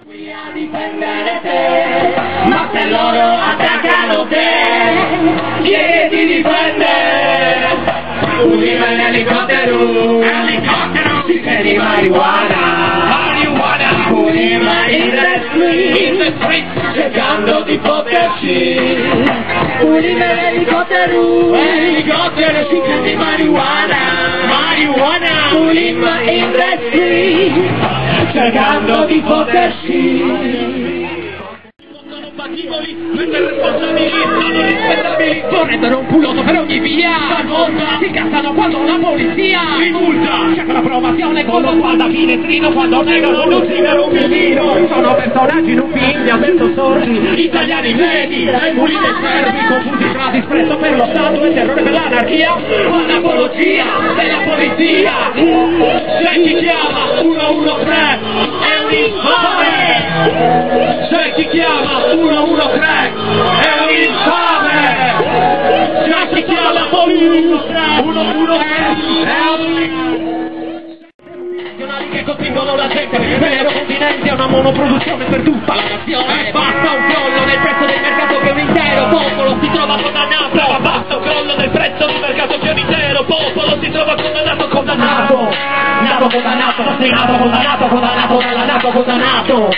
Qui a difendere te, ma se loro attaccano te, chi ti difende? Arriva in elicottero, si tieni marijuana, arriva in the street, cercando di poterci. Arriva in elicottero, si tieni marijuana, arriva in the street, cercando di poterci. Mentre responsabili sono rispettabili, vorrebbero un pulotto per ogni via, talvolta si cazzano quando la polizia li multa, cerca l'approvazione con lo sguardo a finestrino quando negano non sigaro un violino. Sono personaggi in un film di Alberto Sorgi, italiani medi, ai mulini servi, confusi tra disprezzo per lo Stato e terrore per l'anarchia, un'apologia della polizia. Se chi chiama 113 è un infame, se chi chiama 113 è un infame, se chi chiama 113 è un che costringono la gente per l'intero continente a una monoproduzione per tutta la nazione. E basta un crollo nel prezzo del mercato che un intero popolo si trova condannato. Basta un crollo nel prezzo del mercato che un intero popolo si trova condannato. Nato condannato, sospenato condannato, condannato dalla nato condannato.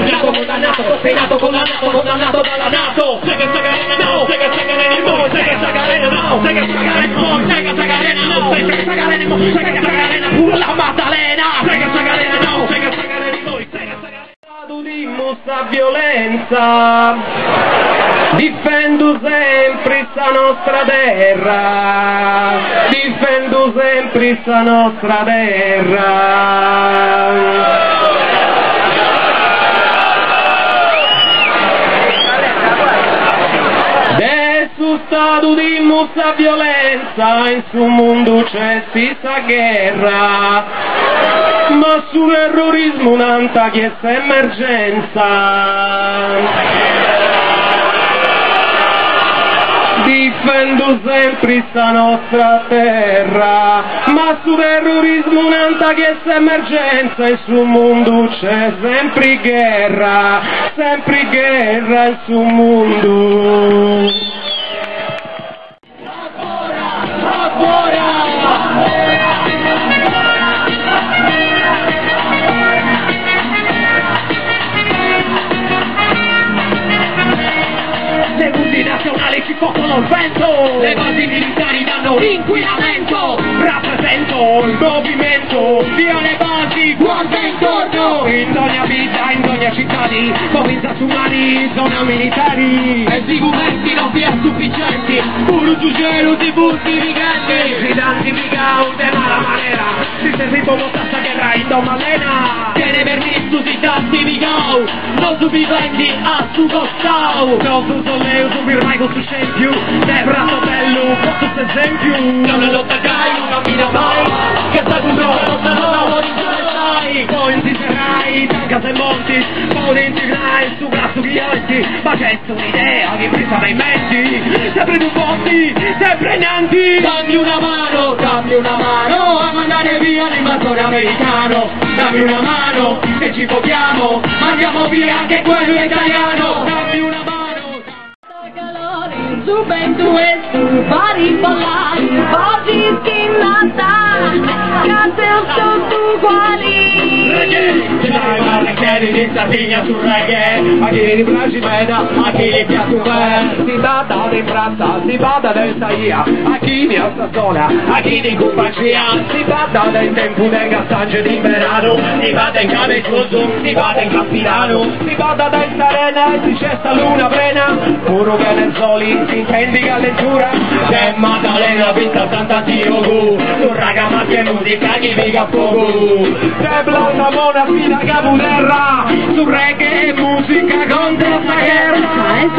Nato condannato, sospenato condannato dalla nato. Sega Sagarena no, Sega Sagarena no, Sega Sagarena no, Sega Sagarena no, Sega Sagarena no, Sega Sagarena no, Sega Sagarena pure la Maddalena. Sega Sagarena no, Sega Sagarena no, Sega Sagarena. Stato di mossa violenza, difendo sempre sta nostra terra, difendo sempre sta nostra terra. Adesso stato di mossa violenza, in su mondo c'è stessa guerra, ma sull'errorismo nanta chiesta emergenza. Difendo sempre sta nostra terra, ma su terrorismo un'anta che è emergenza e sul mondo c'è sempre guerra in sul mondo. Le multinazionali ci fottono il vento, le basi militari danno inquinamento, rappresento il movimento, via le basi, guarda intorno, in ogni vita, in ogni città di provincia su mani, zona militari, e sicuramente non vi è sufficienti, pure giugero di busti giganti, gridanti mica de mala manera, si sente come questa guerra in domalena, tiene permesso si tanti migau, non su vivendi a su costau, non su solleo su virmai con su scempio, ne braccio bello, questo esempio, non è lotta gai, non cammina mai, che sta con non sai, poi insisterai, tanca se monti, poi integrai, su braccio ghiacci, ma c'è un'idea che presa dai menti, sempre tu posti, sempre nanti, dammi una mano a mandare via l'invasore americano, dammi una mano, se ci pochiamo, mandiamo via anche quello italiano, dammi una mano. Su vento e su vari pollai, oggi schinnata, cazzo tu quali? Reggae, di Sardegna sul reggae, a chi di Brasile, a chi gli piace bene, si bada di brassa, si bada del saia, a chi di Alsasola, a chi di compagnia, si bada del tempo del gassaggio di verano, si bada in Cavecoso, si bada in Campilano, si bada del Sarena e si cessa luna plena, puro Venezueli, si intendi galleggiura, c'è Maddalena, vista Santa Tiogu, tu raga ma che musica chi viga fuoco, c'è blanda mona fina caputerra, su reggae e musica contro sta guerra, sai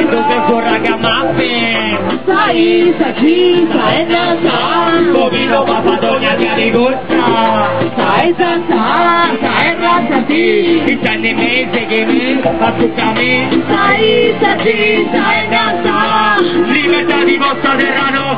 che tu raga maffe, sai e nasa, bovino papadonia di Arigosta, sai razzati, i tanti mesi che mi azzuccami, sai nasa, libertà di vostra terra no.